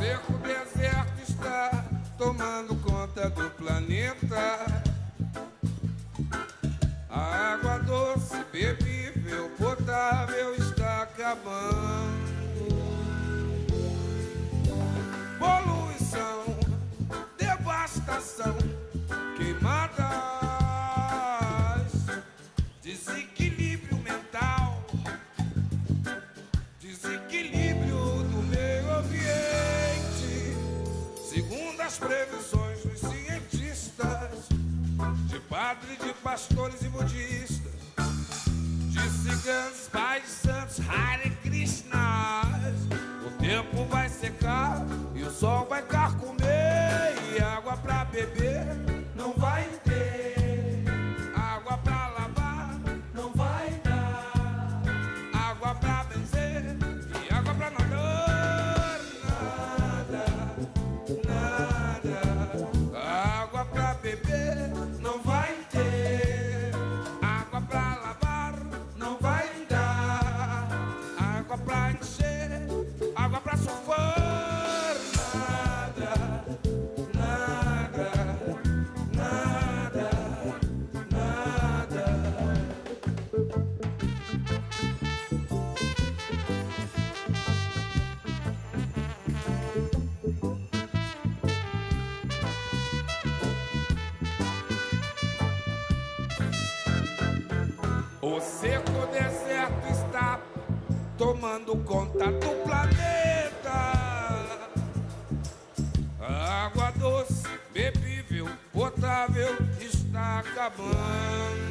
seco deserto está tomando conta do planeta. A água doce, bebível, potável está acabando. Poluição, devastação, queimadas, desequilíbrio mental, desequilíbrio do meio ambiente. Segundo as previsões dos cientistas, de padres, de pastores e budistas, de ciganos, pais de santos, Hare Krishnas, o tempo vai secar e o sol vai carcomer, e água pra beber não vai ter, água pra lavar não vai dar, água pra benzer e água pra não dar nada, água pra beber não vai ter, água pra lavar não vai dar, água pra encher, água pra sofrer. O seco deserto está tomando conta do planeta. A água doce, bebível, potável está acabando.